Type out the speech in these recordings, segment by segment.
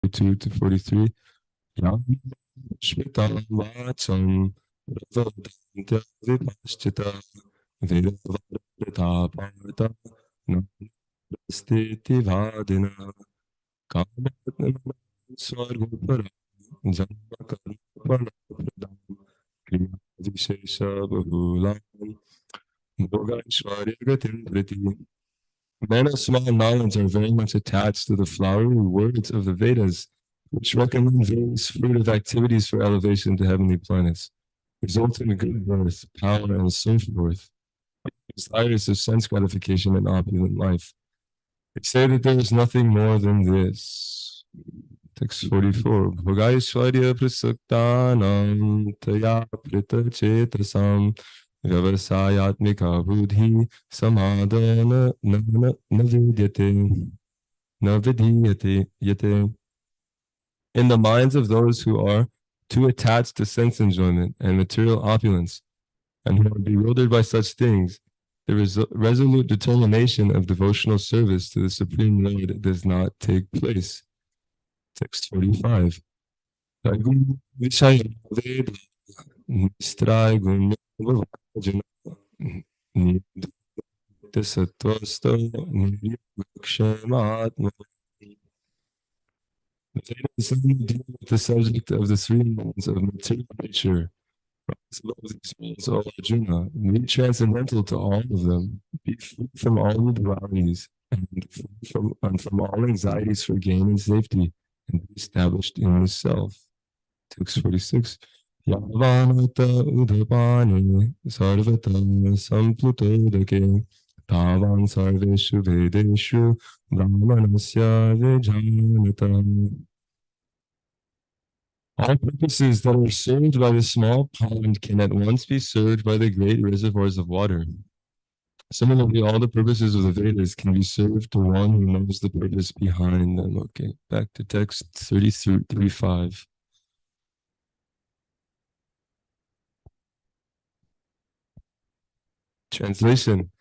42 to 43. Yam Shmitam Vacham Ravadantya Vipaschita Vedavata Parta Nastiti Vadina Kamatna Swargopara Janma Karma Pradam Kriya Vishesha Bahulam Bhogashwarya Gatim Priti. Men of small knowledge are very much attached to the flowery words of the Vedas, which recommend various fruitive activities for elevation to heavenly planets, resulting in good birth, power, and so forth. Desires of sense gratification and opulent life. They say that there is nothing more than this. Text 44. Bhogaishwarya prasuktanam taya prita chetasam vyavasayatmika buddhi samadana navidyate yate. In the minds of those who are too attached to sense enjoyment and material opulence, and who are bewildered by such things, the resolute determination of devotional service to the Supreme Lord does not take place. Text 45. The Vedas only deal with the subject of the three modes of material nature. O Arjuna, be transcendental to all of them, be free from all dualities, and from all anxieties for gain and safety, and be established in the self. Text 46. Yavanata udapane sarvata samplutodake tavan sarveshu vedeshu brahmanasya vijanata. All purposes that are served by the small pond can at once be served by the great reservoirs of water. Similarly, all the purposes of the Vedas can be served to one who knows the purpose behind them. Okay, back to text 33:5. Translation.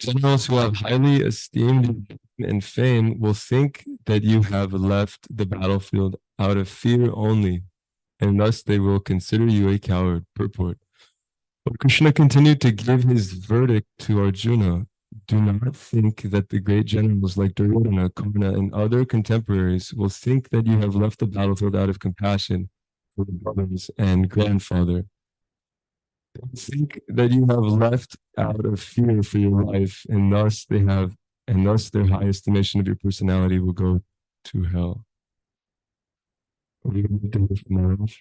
Generals who have highly esteemed and fame will think that you have left the battlefield out of fear only, and thus they will consider you a coward. Purport. But Krishna continued to give his verdict to Arjuna. Do not think that the great generals like Duryodhana, Karna, and other contemporaries will think that you have left the battlefield out of compassion for the brothers and grandfather. They think that you have left out of fear for your life, and thus their high estimation of your personality will go to hell. Are you going to hear from Maharaj?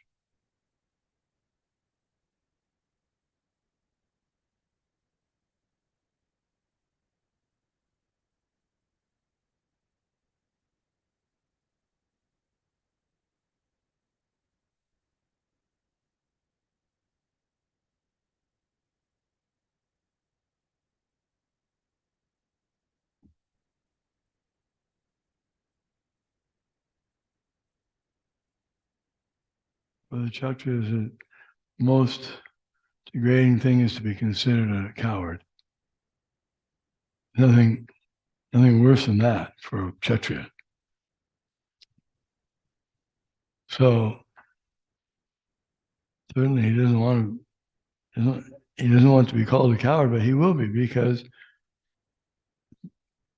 For the Kshatriyas, the most degrading thing is to be considered a coward. Nothing worse than that for a Kshatriya. So certainly he doesn't want to be called a coward, but he will be, because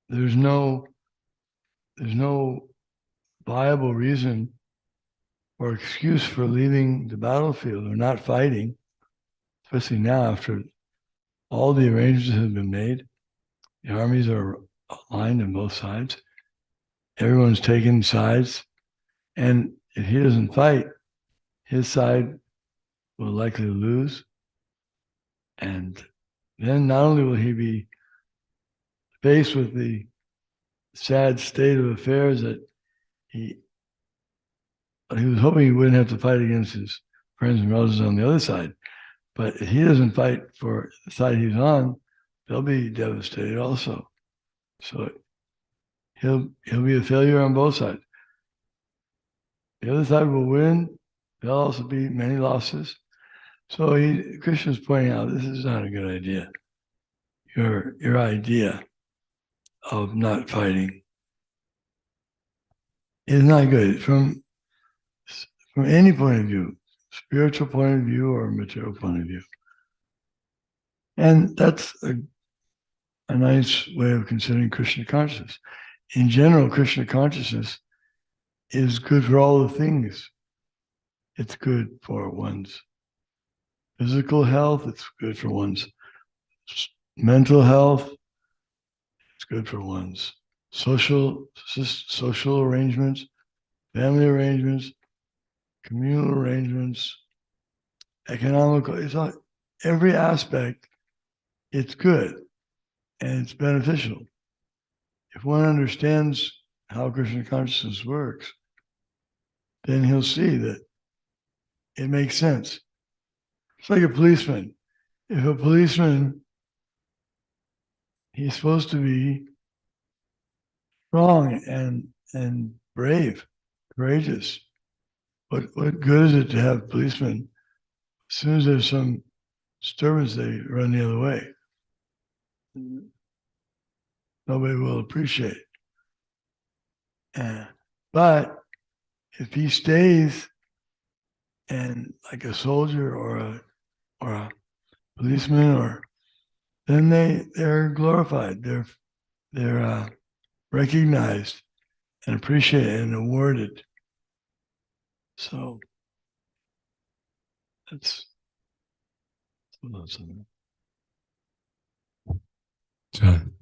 there's no viable reason or excuse for leaving the battlefield or not fighting, especially now after all the arrangements have been made. The armies are aligned on both sides. Everyone's taking sides. And if he doesn't fight, his side will likely lose. And then not only will he be faced with the sad state of affairs that he was hoping he wouldn't have to fight against his friends and relatives on the other side. But if he doesn't fight for the side he's on, they'll be devastated also. So he'll be a failure on both sides. The other side will win. There'll also be many losses. So Krishna's pointing out, this is not a good idea. Your idea of not fighting is not good from any point of view, spiritual point of view or material point of view. And that's a nice way of considering Krishna consciousness. In general, Krishna consciousness is good for all the things. It's good for one's physical health. It's good for one's mental health. It's good for one's social arrangements, family arrangements, communal arrangements, economical. It's all, every aspect. It's good and it's beneficial. If one understands how Krishna consciousness works, then he'll see that it makes sense. It's like a policeman. If a policeman, he's supposed to be strong and brave, courageous. What good is it to have policemen? As soon as there's some disturbance, they run the other way. Nobody will appreciate. But if he stays and like a soldier or a policeman, or then they're glorified. They're recognized and appreciated and awarded. So that's John.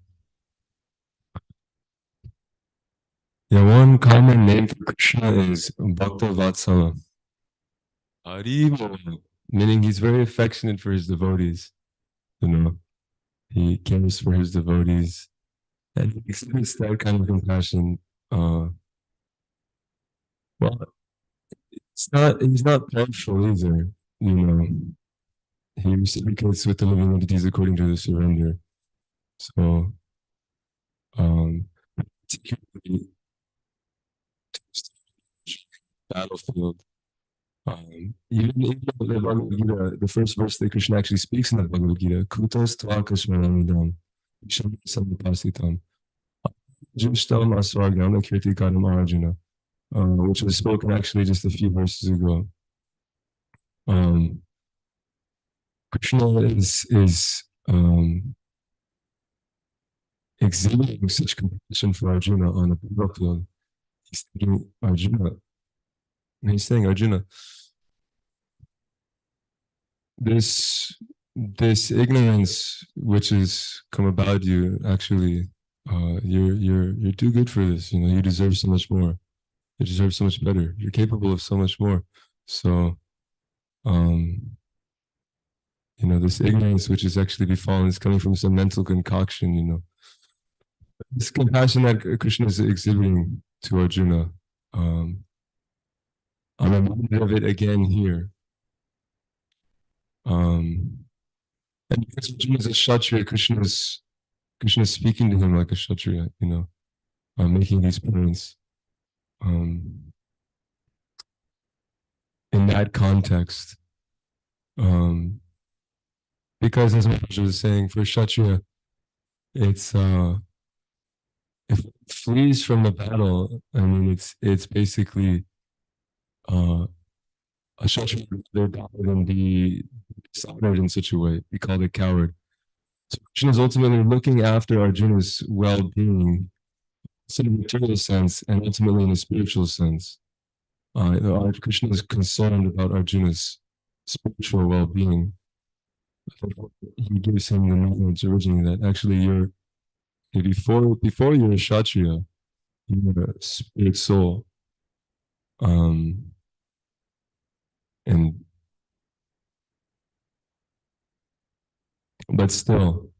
Yeah, one common name for Krishna is Bhakta Vatsala. Hare, meaning he's very affectionate for his devotees. You know, he cares for his devotees, and he exhibits that kind of compassion. Well, he's not partial either. You know, he reciprocates with the living entities according to the surrender. So, particularly battlefield. Even in the Bhagavad Gita, the first verse that Krishna actually speaks in the Bhagavad Gita, Kutos Tvakashmaramidam, Shamsam Jushtam Aswagnana Kirtikaram Arjuna, which was spoken actually just a few verses ago. Krishna is exhibiting such compassion for Arjuna on the battlefield. He's saying, Arjuna, this ignorance which has come about you, actually, you're too good for this. You know, you deserve so much more. You deserve so much better. You're capable of so much more. So, you know, this ignorance which is actually befallen is coming from some mental concoction. You know, this compassion that Krishna is exhibiting to Arjuna. I'm reminded of it again here. And because Arjuna is a Kshatriya, Krishna is speaking to him like a Kshatriya, you know, making these points. In that context, because as Maharaj was saying, for Kshatriya, it's if it flees from the battle, I mean, it's basically a Kshatriya would die than be dishonored in such a way, be called a coward. So Krishna is ultimately looking after Arjuna's well-being, in a material sense, and ultimately in a spiritual sense. Krishna is concerned about Arjuna's spiritual well-being. He gives him the knowledge originally that actually before you're a Kshatriya, you're a spirit soul. But still,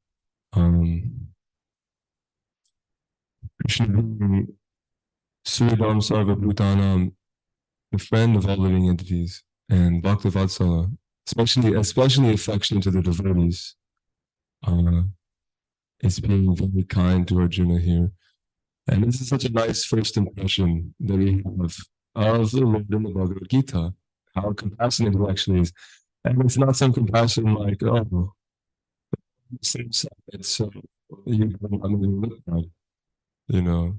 Krishna being Suridam Sarva Bhutanam, the friend of all living entities, and Bhakta Vatsala, especially affection to the devotees, is being very kind to Arjuna here. And this is such a nice first impression that we have of the Lord in the Bhagavad Gita, how compassionate he actually is. And it's not some compassion like, oh, same side, so you know,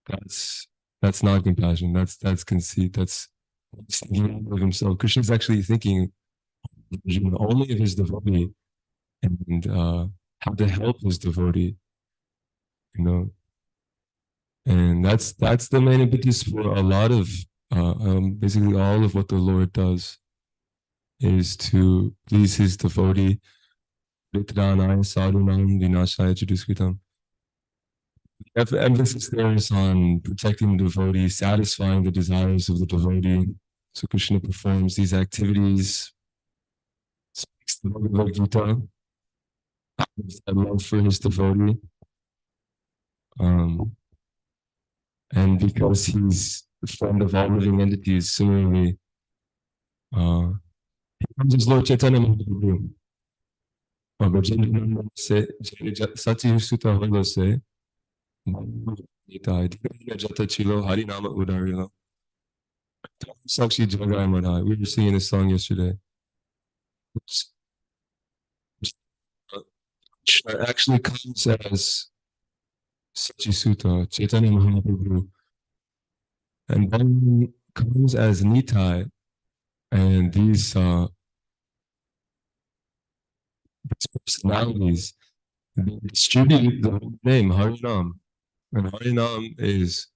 that's That's not compassion. That's conceit. That's thinking of himself. Krishna is actually thinking only of his devotee and how to help his devotee. You know, and that's the main impetus for a lot of basically all of what the Lord does is to please his devotee. Emphasis there is on protecting the devotee, satisfying the desires of the devotee. So Krishna performs these activities, speaks the Bhagavad Gita, that love for his devotee. And because he's the friend of all living entities, similarly, he comes as Lord Chaitanya Mahaprabhu. Sachi Suta Holo se Jata Chilo Hari Nama Udarilo. Sakshi Jagai Madhai. We were singing this song yesterday. Actually comes as Sachi Suta, Chaitanya Mahaprabhu. And then comes as Nitai. And these personalities distribute the whole name, Harinam. And Harinam is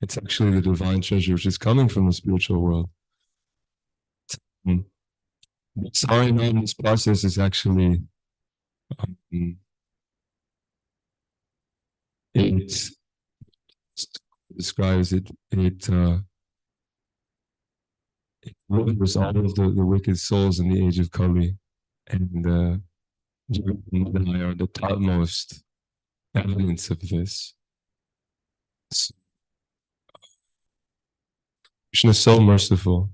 it's actually the divine treasure which is coming from the spiritual world. This Harinam, this process is actually it describes it delivers all of the wicked souls in the age of Kali, and are the topmost evidence of this. So, Krishna is so merciful,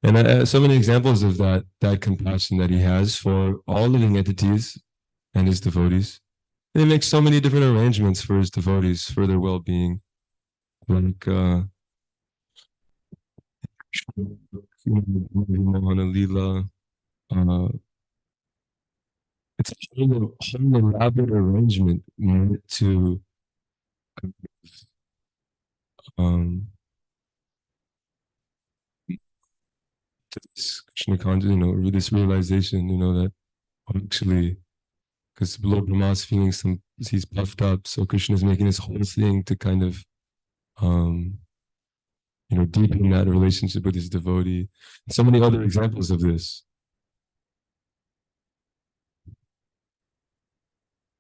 and so many examples of that compassion that he has for all living entities and his devotees. And he makes so many different arrangements for his devotees for their well-being, like Lila. It's a whole elaborate arrangement meant to this Krishna consciousness, this realization, that actually, because Lord Brahma is feeling he's puffed up, so Krishna is making this whole thing to kind of, deepen that relationship with his devotee. And so many other examples of this.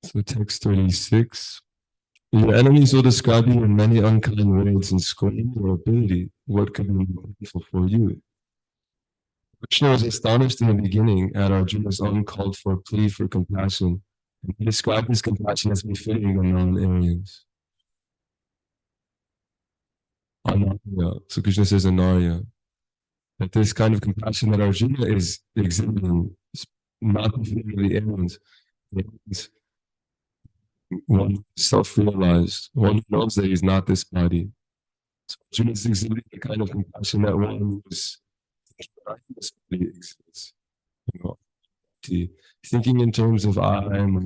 So text 36. Your enemies will describe you in many unkind words and scorn your ability. What could be more painful for you? Krishna was astonished in the beginning at Arjuna's uncalled for plea for compassion, and he described his compassion as befitting the non-Aryans. Anarya. So Krishna says Anarya, that this kind of compassion that Arjuna is exhibiting is not befitting the Aryans. One self-realized, one who knows that he's not this body. So Arjuna is exhibiting the kind of compassion that one who's this body exists. Thinking in terms of I, my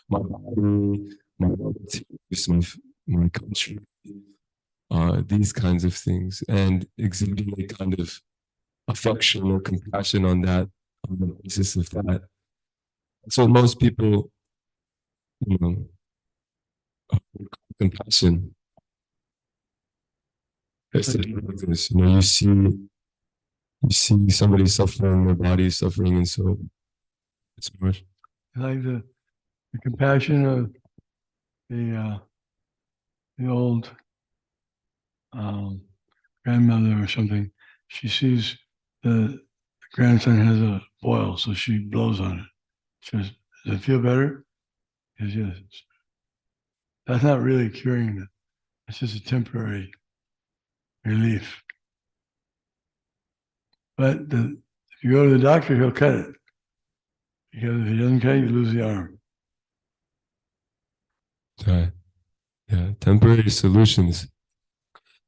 body, my relatives, my country, these kinds of things, and exhibiting a kind of affection or compassion on the basis of that. So most people, compassion has to do with this. You see somebody suffering, their body is suffering, and so it's more like the compassion of the old grandmother or something. She sees the grandson has a boil, so she blows on it. She says, "Does it feel better?" He says, "Yes." That's not really curing it. It's just a temporary relief. But if you go to the doctor, he'll cut it. Because if he doesn't cut it, you lose the arm. Right. Yeah, temporary solutions.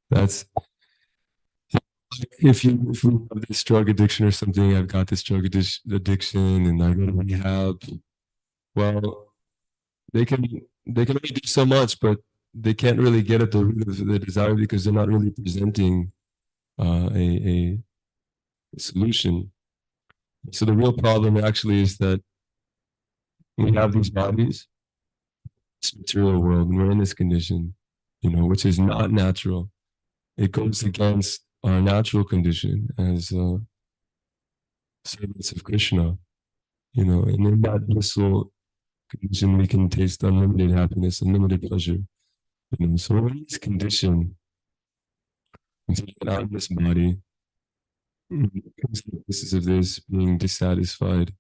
That's if we have this drug addiction or something, I've got this drug addiction and I go to rehab. Well, they can only do so much, but they can't really get at the root of the desire because they're not really presenting a solution. So the real problem actually is that we have these bodies, this material world, and we're in this condition, which is not natural. It goes against our natural condition as servants of Krishna, and in that blissful condition, we can taste unlimited happiness, unlimited pleasure. So we're in this condition, out of this body, the basis of this being dissatisfied,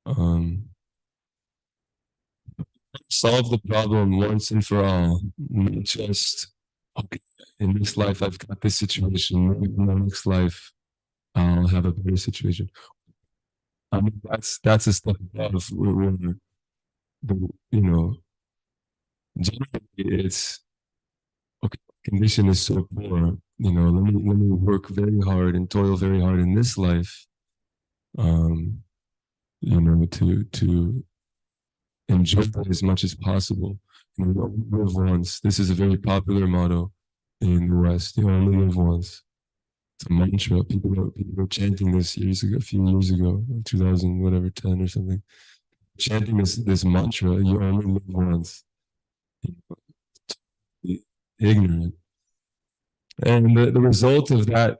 um, solve the problem once and for all. Not just, okay, in this life I've got this situation, maybe in the next life I'll have a better situation. I mean, that's a step above where generally it's okay, condition is so poor, let me work very hard and toil very hard in this life, to enjoy it as much as possible. You only live once. This is a very popular motto in the West. You only live once. It's a mantra. People were chanting this a few years ago, 2000, whatever, 10 or something. Chanting this mantra, you only live once. Ignorant. And the result of that,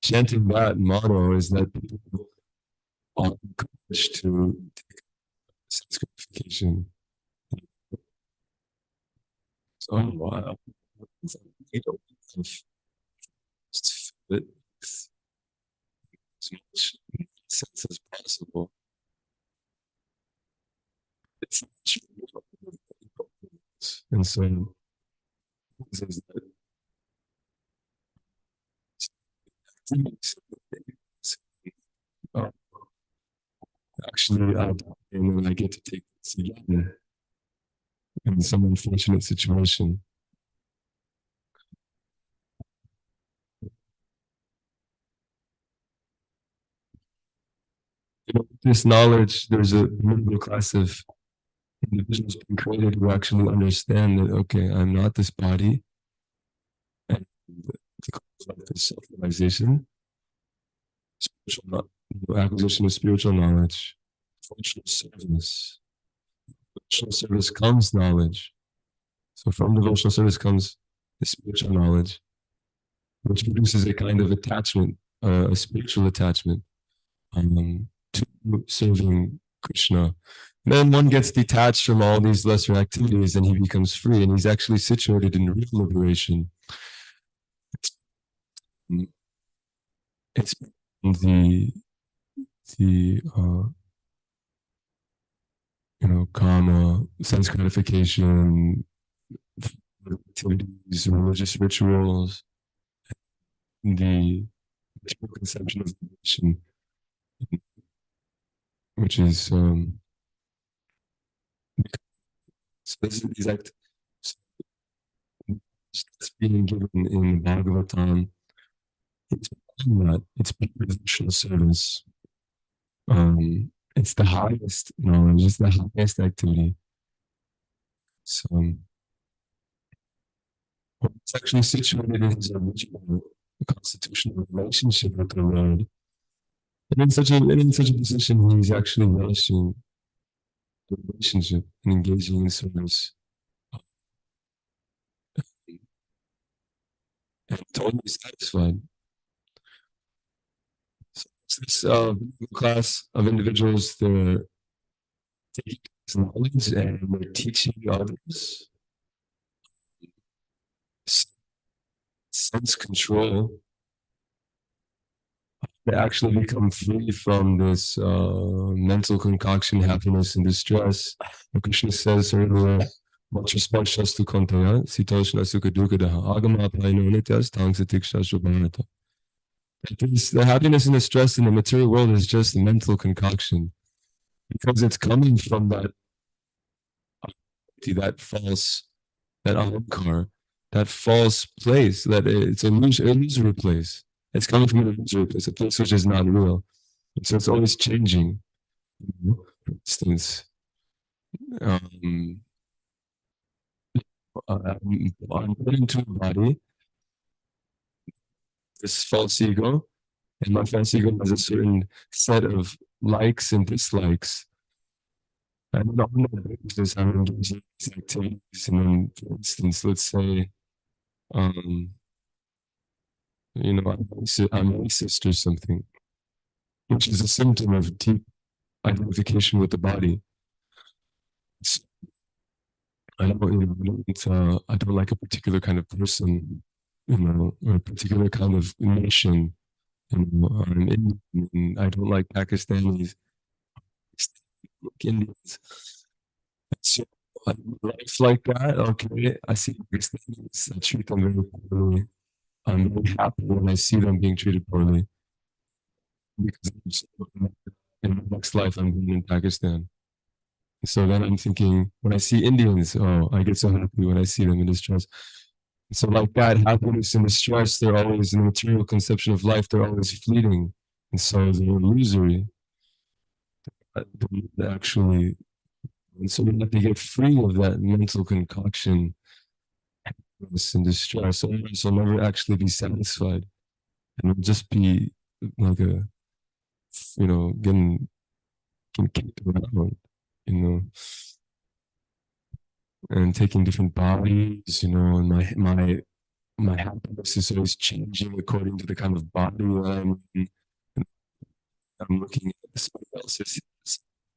chanting that motto, is that people are encouraged to take sense gratification. So, wow. Just fit as much sense as possible. It's and so actually, and then I get to take this again in some unfortunate situation. This knowledge, there's a middle class of individuals being created who actually understand that, okay, I'm not this body, and the cause of life is self-realization, acquisition of spiritual knowledge, functional service. Devotional service comes knowledge. So from devotional service comes the spiritual knowledge, which produces a kind of attachment, a spiritual attachment to serving Krishna. And then one gets detached from all these lesser activities and he becomes free, and he's actually situated in real liberation. It's the karma, sense gratification, activities, religious rituals, the conception of liberation, which is so this is exact that's being given in Bhagavatam. It's devotional service. It's the highest knowledge. It's the highest activity. So it's actually situated in his original constitutional relationship with the Lord. And in such a position, he's actually relishing the relationship and engaging in service. And totally satisfied. So this class of individuals, they're taking this knowledge and they're teaching others sense control. They actually become free from this mental concoction, happiness, and distress. Krishna says earlier, Matrasparshastu Kantaya, Sitoshna Sukha Dukadaha, Agama Paino Nityas, Tangsatik Shashabhanata. The happiness and the stress in the material world is just a mental concoction because it's coming from that false, that ahankar, that false place, that it's an illusory place. It's coming from an illusory place, a place which is not real. And so it's always changing. For instance, I'm put into a body, this false ego, and my false ego has a certain set of likes and dislikes. And on that basis, I'm engaging in these activities. And then, for instance, let's say, um, I'm racist or something, which is a symptom of deep identification with the body. It's, I don't like a particular kind of person, or a particular kind of nation. I'm Indian, and I don't like Pakistanis, like Indians. So life like that, okay. I see Pakistanis, I treat them very poorly. I'm very happy when I see them being treated poorly because in the next life I'm being in Pakistan. So then I'm thinking, when I see Indians, oh, I get so happy when I see them in distress. So like that, happiness and distress, they're always in the material conception of life, they're always fleeting. And so they're illusory. They're actually, and so we have to get free of that mental concoction, happiness and distress. Otherwise, will never actually be satisfied. And it'll just be like getting kicked around, you know, and taking different bodies, and my happiness is always changing according to the kind of body that I'm in. And I'm looking at somebody else's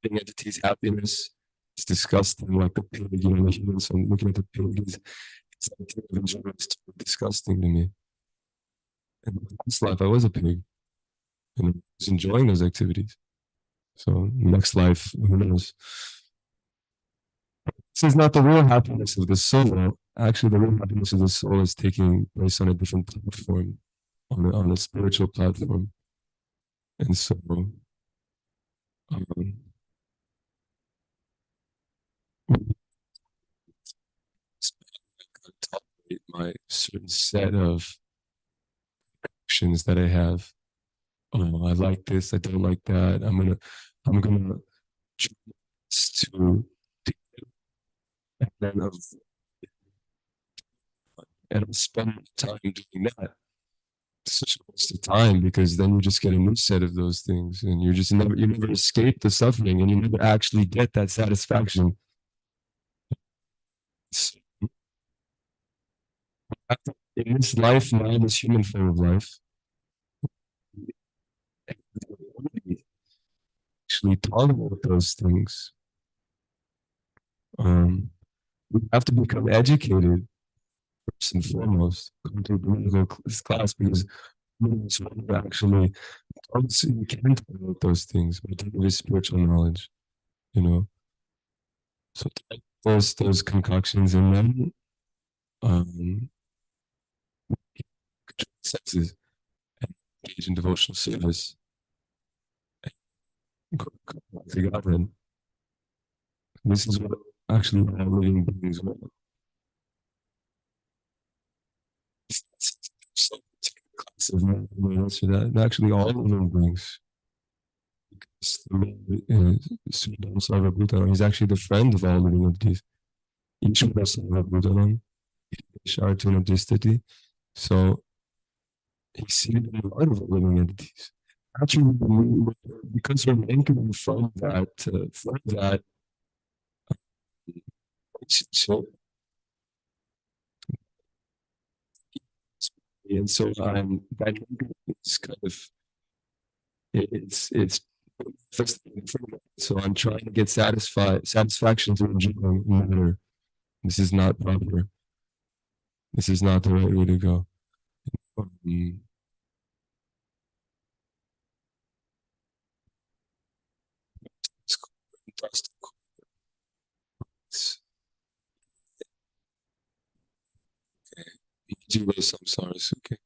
living entity's happiness. It's disgusting, like the pig, the human. So I'm looking at the pig. It's disgusting to me. And in this life, I was a pig, and I was enjoying those activities. So next life, who knows? This is not the real happiness of the soul. Actually, the real happiness of the soul is taking place on a different platform, on a spiritual platform. And so, um, tolerate my certain set of actions that I have. Oh, I like this. I don't like that. I'm gonna choose to, and then and I'll spend time doing that. It's such a waste of time because then you just get a new set of those things, and you never escape the suffering, and you never actually get that satisfaction. So, in this life now, this human form of life, actually tolerate those things. We have to become educated first and foremost, come to a biblical class because actually you can tolerate those things with spiritual knowledge, you know. So those concoctions in them, senses, and engage in devotional service. To Godhead. This is what actually all living beings want. Some class of men answer that. Actually, all living beings. Because Sridham Sarvabhutana is actually the friend of all living entities. Ishvara Sarvabhutanam, Shartuna Distati. So he's seen in a lot of living entities. Actually, because we're anchoring from that relationship, and so that is kind of it's so I'm trying to get satisfaction through enjoying matter. This is not proper. This is not the right way to go. Okay. Samsara okay.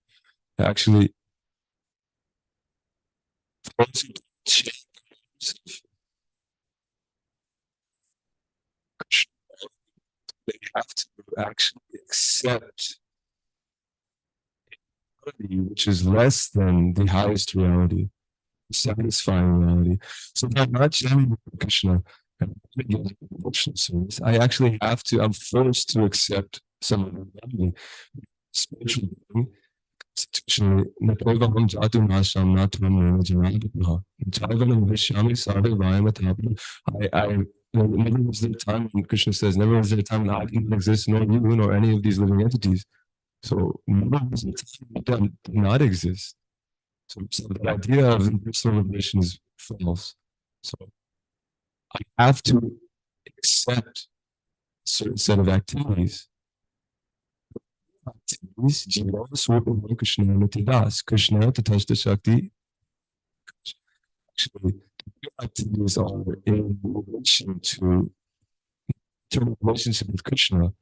Actually, they have to actually accept reality, which is less than the highest reality, satisfying reality. So by not chanting Krishna, Devotional service, I actually have to, I'm forced to accept some of the spiritual being. Constitutionally, Napoleon Jatu Nasham Natvam Janabha. Javanam Vishami Sada Vayamatapam. Never was there a time when Krishna says, never was there a time when I didn't exist, nor you, nor any of these living entities. So never was there a time that did not exist. So the idea of impersonal revelation is false. So I have to accept a certain set of activities. Jiva Swarupa Krishna Nitidas, Krishna Tatashta Shakti. Actually, activities are in relation to eternal relationship with Krishna,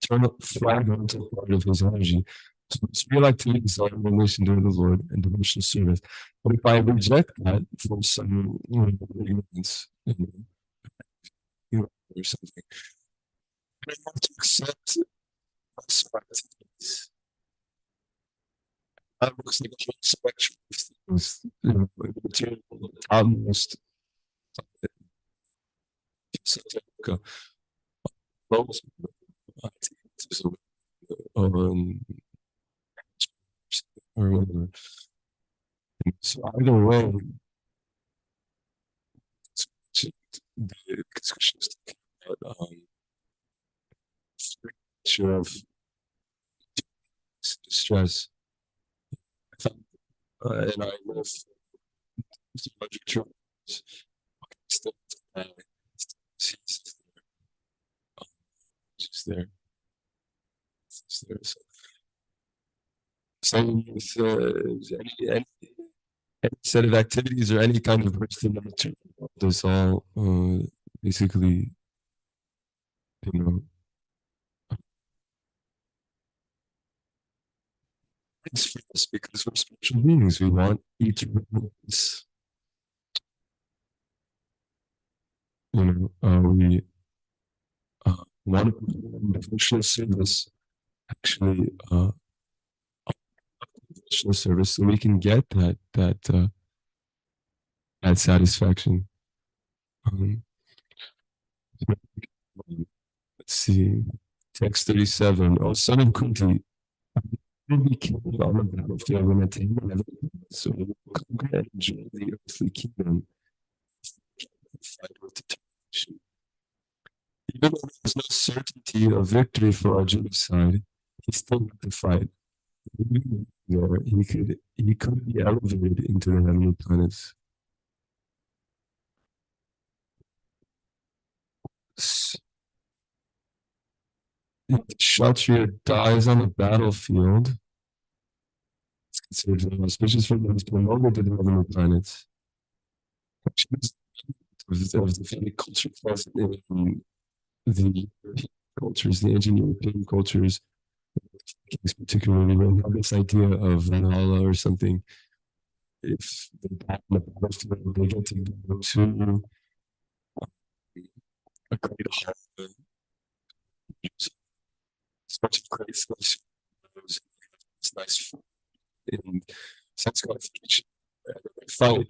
eternal fragmental part of his energy. So these real activities are in relation to the Lord and devotional service. But if I reject that for some ignorance, or something, I have to accept activities. That looks like a whole spectrum of things, material, utmost, lowest activities, or whatever. So either way, the discussion is talking about nature of distress. And I love logic terms. Still, she's there. She's there. So, same with any set of activities or any kind of wisdom in the this all basically, it's for us because we're spiritual beings. We want eternalness. We want devotional service, actually, devotional service, so we can get that satisfaction. Let's see, text 37. Oh, son of Kunti, we killed on the battlefield when attained level, so we will conquer and enjoy the earthly kingdom. Fight with determination. Even though there was no certainty of victory for Arjuna's side, he still had to fight. He could be elevated into the heavenly planets. If the Kshatriya dies on the battlefield, it's considered an auspicious for those promoted to the heavenly planets. Of the Vedic culture present in the European cultures, the ancient European cultures, particularly when you have this idea of Valhalla or something. If they die on the battlefield, they get to go to a great hall. Such a great place. It's nice in sense gratification. Fight,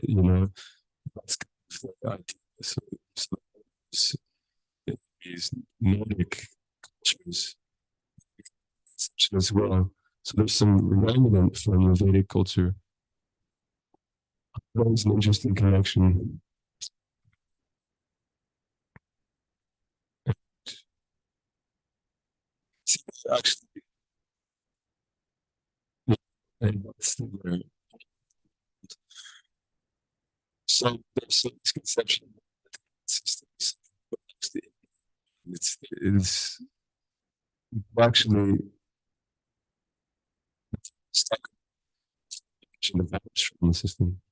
that's kind of the idea. So these Nordic cultures as well. So there's some remnant from the Vedic culture. That was an interesting connection. Actually, and what's the word? So there's some misconception that systems, it's actually stuck in the values from the system.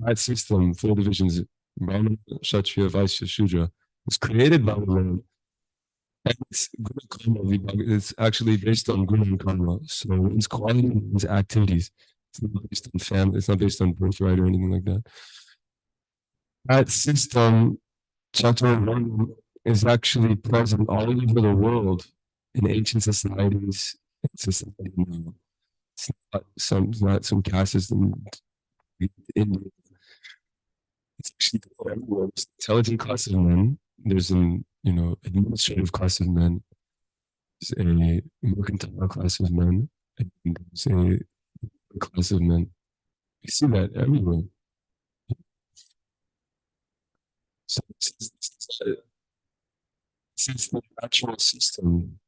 That system, 4 divisions, Brahmana, Kshatriya, Vaishya, Shudra, was created by the Lord. And it's actually based on guna and karma. So it's quality and it's activities. It's not based on family. It's not based on birthright or anything like that. That system, Chaturanga, is actually present all over the world in ancient societies and society now. not some caste system in India. It's actually everywhere. There's an intelligent class of men. There's an administrative class of men. There's a mercantile class of men, and there's a class of men. You see that everywhere. So this is the natural system.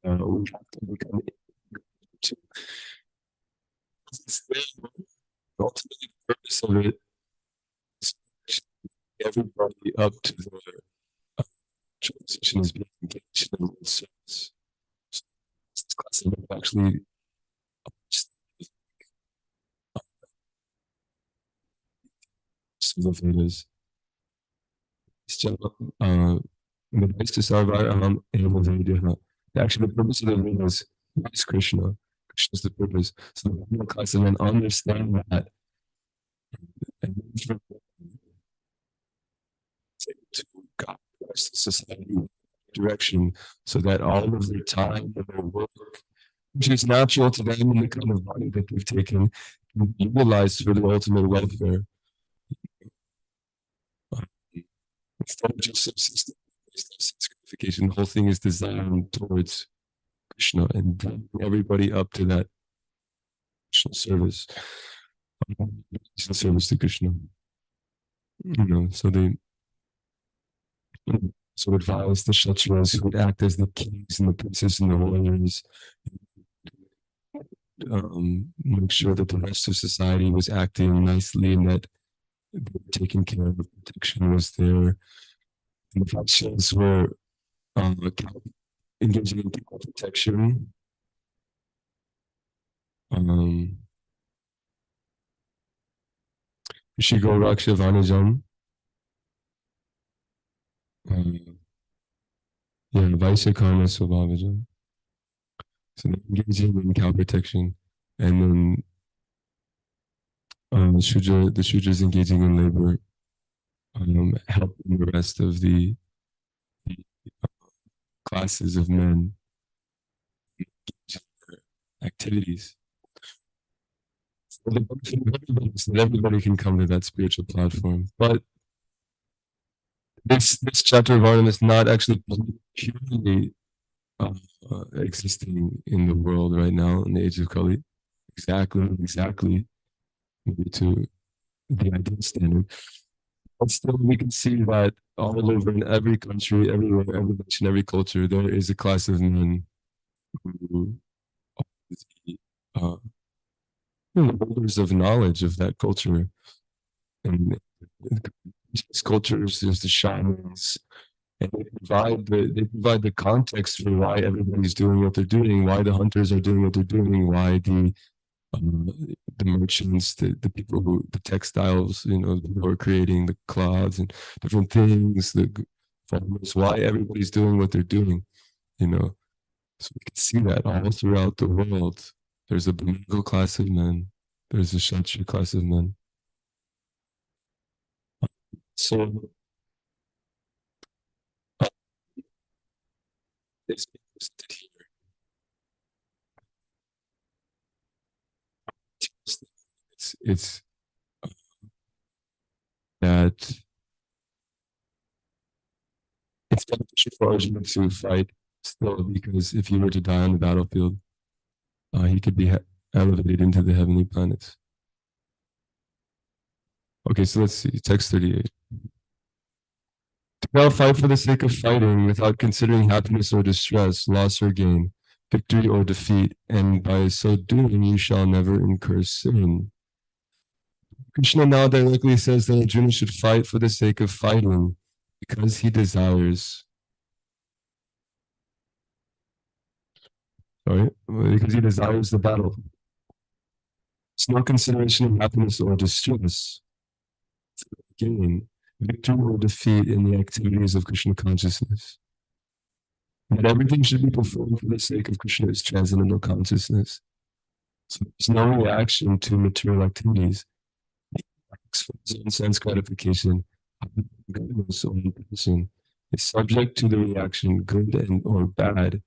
We have to become to the ultimate purpose of it is everybody up to their transition is being engaged in the service. So this class of actually the Vedas. Actually, the purpose of the Vedas is Krishna. Krishna is the purpose. So the Brahma class and then understand that and to guide the society direction so that all of their time and their work, which is natural to them in the kind of body that they've taken, can be utilized for the ultimate welfare. Instead of just subsistence gratification, the whole thing is designed towards Krishna and bring everybody up to that Krishna service. Service to Krishna. So they advise the Kshatriyas who would act as the kings and the princes and the warriors, make sure that the rest of society was acting nicely and that taking care of the protection was there. And the Vaishyas were engaging in cow protection. Shigo Raksha Vanajam. Vaishya Karma Swabhavajam. So they're engaging in cow protection. And then the Shudras engaging in labor, helping the rest of the classes of men activities. For the benefit of everybody, so that everybody can come to that spiritual platform. But this chapter of Varnam is not actually purely existing in the world right now in the age of Kali. Exactly, maybe to the ideal standard. But still, we can see that all over in every country, everywhere, every nation, every culture, there is a class of men who are the holders of knowledge of that culture. And these cultures, there's the shamans, and they provide the context for why everybody's doing what they're doing, why the hunters are doing what they're doing, why the merchants, the people who, the textiles, who are creating the cloths and different things, the farmers, why everybody's doing what they're doing, So we can see that all throughout the world. There's a Brahminical class of men. There's a Kshatriya class of men. So this here. It's that it's beneficial for Arjuna to fight still, because if he were to die on the battlefield, he could be elevated into the heavenly planets. Okay, so let's see, text 38. To now fight for the sake of fighting without considering happiness or distress, loss or gain, victory or defeat, and by so doing you shall never incur sin. Krishna now directly says that Arjuna should fight for the sake of fighting because he desires. Because he desires the battle. It's no consideration of happiness or distress, gain, victory or defeat in the activities of Krishna consciousness. That everything should be performed for the sake of Krishna's transcendental consciousness. So there's no reaction to material activities. For his own sense gratification, goodness or person is subject to the reaction, good and or bad,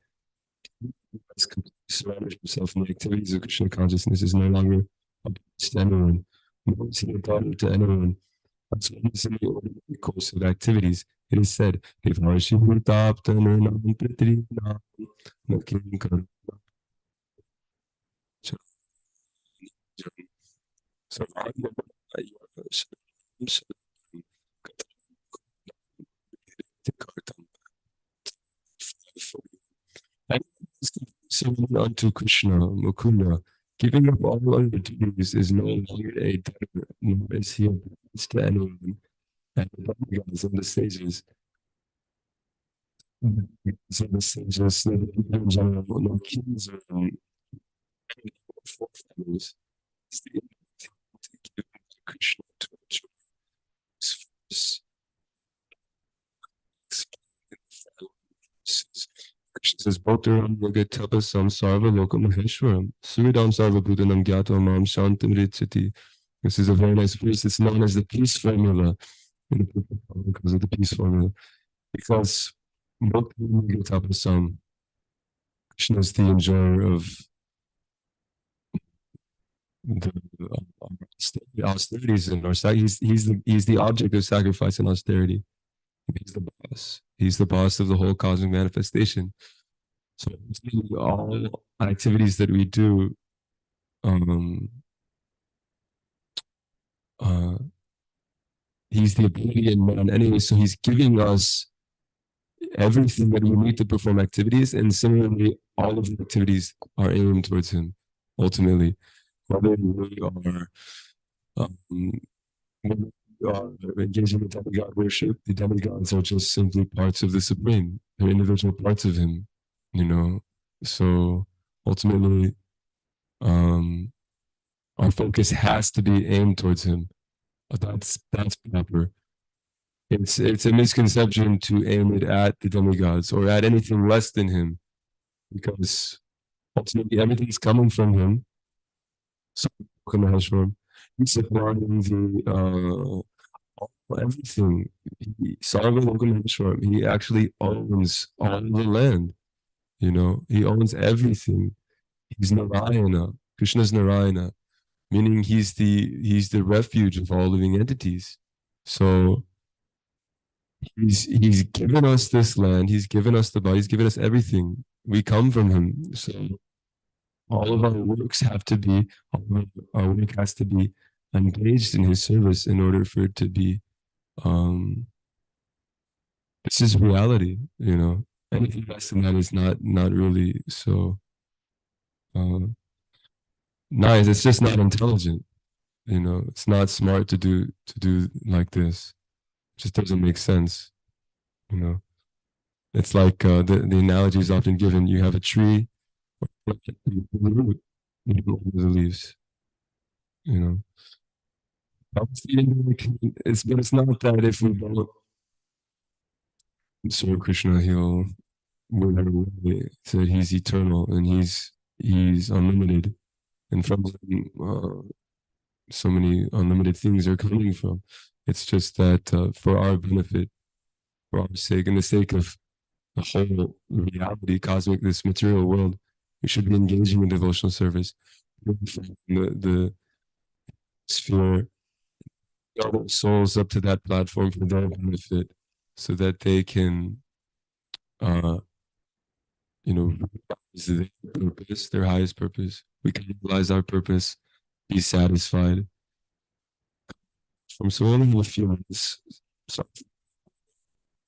surrounded himself in the activities of Krishna consciousness is no longer obliged to anyone, nor is he a daughter to anyone. That's what is in the ordinary course of activities. It is said, and surrender unto Krishna, Mukunda. Giving up all other duties is no longer a debtor, nor is he obliged to anyone. And the demigods and the sages, the people in general, no kings or forefathers, is the inability to give Krishna to enjoy his force. Says Bhaktaram Yogatapasam Sarva Lokam Maheshwaram Suridam Sarva Bhutanam Gyato Mam Shantam Ritsati. This is a very nice verse. It's known as the peace formula because of the peace formula. Because Bhaktaram Yogatapasam, Krishna is the enjoyer of the austerities in our he's the object of sacrifice and austerity. He's the boss. He's the boss of the whole cosmic manifestation. So all activities that we do, he's the ability in man anyway. So he's giving us everything that we need to perform activities, and similarly, all of the activities are aimed towards him. Ultimately, whether we are engaging in demigod worship, the demigods are just simply parts of the Supreme. They're individual parts of him, you know. So ultimately, our focus has to be aimed towards him. That's proper. It's a misconception to aim it at the demigods or at anything less than him, because ultimately everything's coming from him. So he's supplying the everything. He actually owns all the land. You know, he owns everything. He's Narayana. Krishna's Narayana, meaning he's the refuge of all living entities. So he's given us this land. He's given us the body. He's given us everything. We come from him. So all of our works have to be, our work has to be engaged in his service in order for it to be this is reality, you know. Anything less than that is not really so nice. It's just not intelligent, you know. It's not smart to do like this. It just doesn't make sense, you know. It's like the analogy is often given: you have a tree, the leaves, you know. But it's not that if we don't serve Krishna, he'll whatever way, so he's eternal and he's unlimited, and from him, so many unlimited things are coming from. It's just that for our benefit, for our sake, and the sake of the whole reality, cosmic, this material world, we should be engaging in devotional service. The sphere, all souls up to that platform for their benefit, so that they can you know, realize their purpose, their highest purpose. We can realize our purpose, be satisfied. From so only a few minutes. Sorry.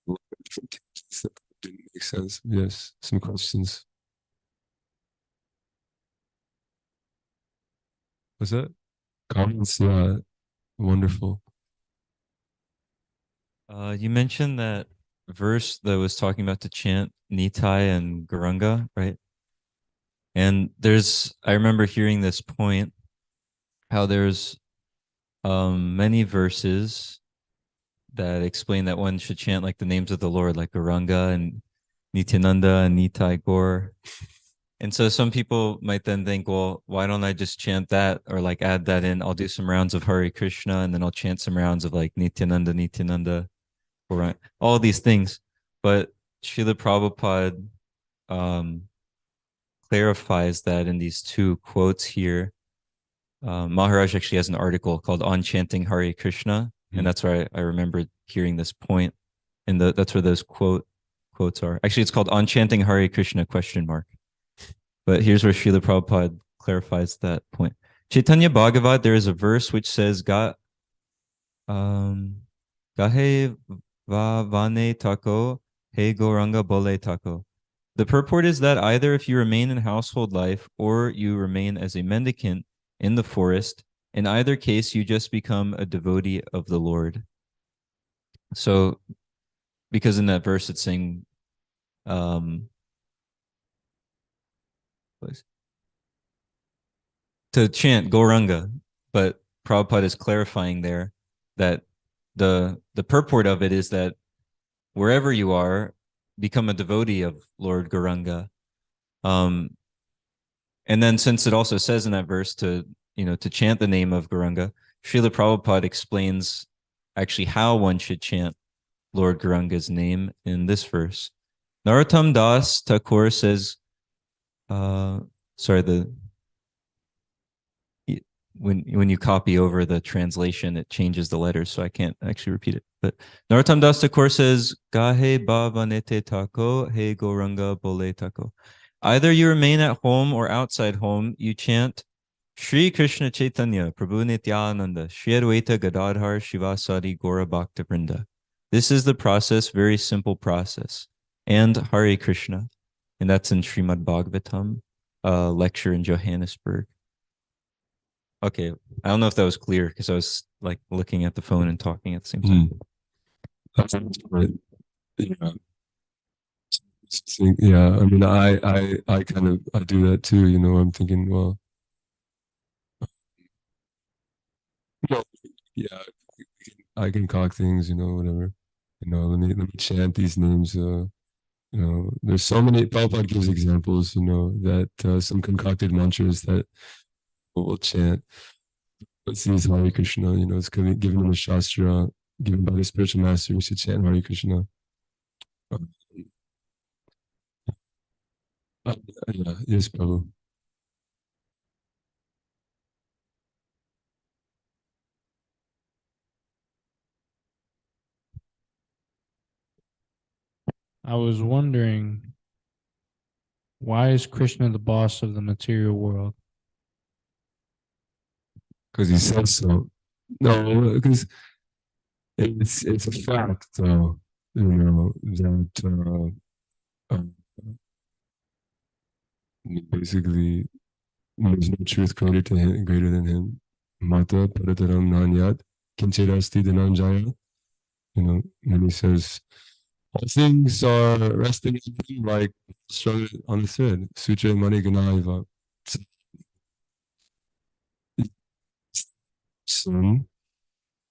That didn't make sense. Yes, some questions. Was that comments? Yeah, wonderful. You mentioned that verse that was talking about to chant Nitai and Garanga, right? And I remember hearing this point, how there's many verses that explain that one should chant like the names of the Lord, like Garanga and Nityananda and Nitai Gaur. And so some people might then think, well, why don't I just chant that or like add that in? I'll do some rounds of Hare Krishna and then I'll chant some rounds of like Nityananda, or all these things. But Srila Prabhupada clarifies that in these two quotes here. Maharaj actually has an article called On Chanting Hare Krishna, and that's where I remember hearing this point, and that's where those quotes are. Actually, it's called On Chanting Hare Krishna ? But here's where Srila Prabhupada clarifies that point. Chaitanya Bhagavat, there is a verse which says, Gahe va vane tako, he goranga bole tako. The purport is that either if you remain in household life or you remain as a mendicant in the forest, in either case, you just become a devotee of the Lord. So, because in that verse it's saying, to chant Gauranga, but Prabhupada is clarifying there that the purport of it is that wherever you are, become a devotee of Lord Gauranga. And then since it also says in that verse to chant the name of Gauranga, Srila Prabhupada explains actually how one should chant Lord Gauranga's name in this verse. Narottam Das Thakur says, when you copy over the translation, it changes the letters, so I can't actually repeat it. But Narottam Das Thakur says, Gahe bhavanete tako, he Gauranga bole tako. Either you remain at home or outside home, you chant Shri Krishna Chaitanya, Prabhu Nityananda, Shri Advaita Gadadhar Shivasadi Gora Bhakta Vrinda. This is the process, very simple process. And Hare Krishna. And that's in Srimad Bhagavatam, lecture in Johannesburg. Okay, I don't know if that was clear because I was like looking at the phone and talking at the same time. That's right. Yeah. Yeah, I mean, I kind of I do that too. I'm thinking, well, yeah, I concoct things, whatever. Let me chant these names. There's so many. Prabhupada gives examples, that some concocted mantras that will chant. Let's see, Hare Krishna. It's given in the Shastra, given by the spiritual master. We should chant Hare Krishna. Yeah, yes, Prabhu. I was wondering, why is Krishna the boss of the material world? Because he says so. No, because it's a fact, though. That basically there's no truth greater than him. Mata parataram nanyat kinchirasti dhananjaya. When he says all things are resting in him like strung on the thread. Sutra mani ganaiva. Son,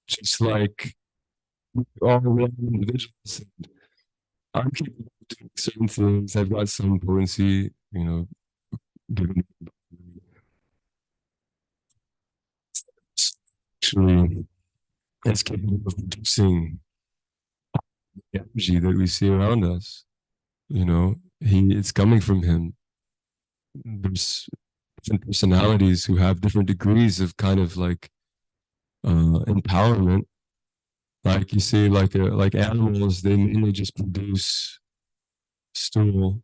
just like all individuals. I'm capable of doing certain things. I've got some potency, given actually is capable of producing the energy that we see around us. It's coming from him. There's different personalities who have different degrees of kind of like empowerment. Like you see, like animals, they mainly just produce stool.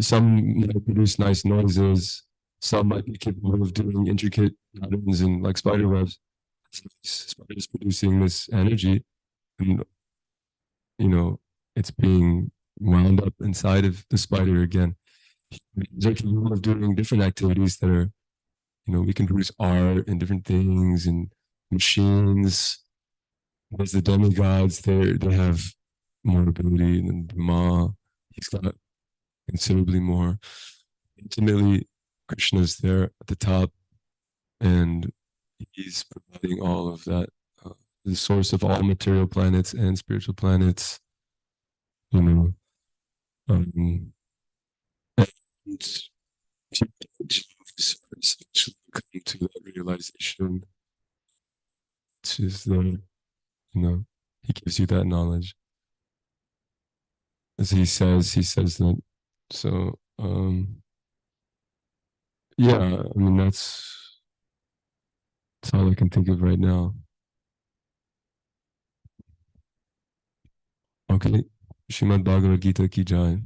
Some might produce nice noises. Some might be capable of doing intricate patterns and like spider webs. Spiders producing this energy, and it's being wound up inside of the spider again. They're capable of doing different activities that are, we can produce art and different things and machines. There's the demigods. They have more ability than Brahma. He's got considerably more. Ultimately, Krishna's there at the top, and he's providing all of that, the source of all material planets and spiritual planets. And essentially come to that realization, it's just that, he gives you that knowledge. As he says that. So, Yeah, I mean that's all I can think of right now. Okay. Shrimad Bhagavad Gita ki jai.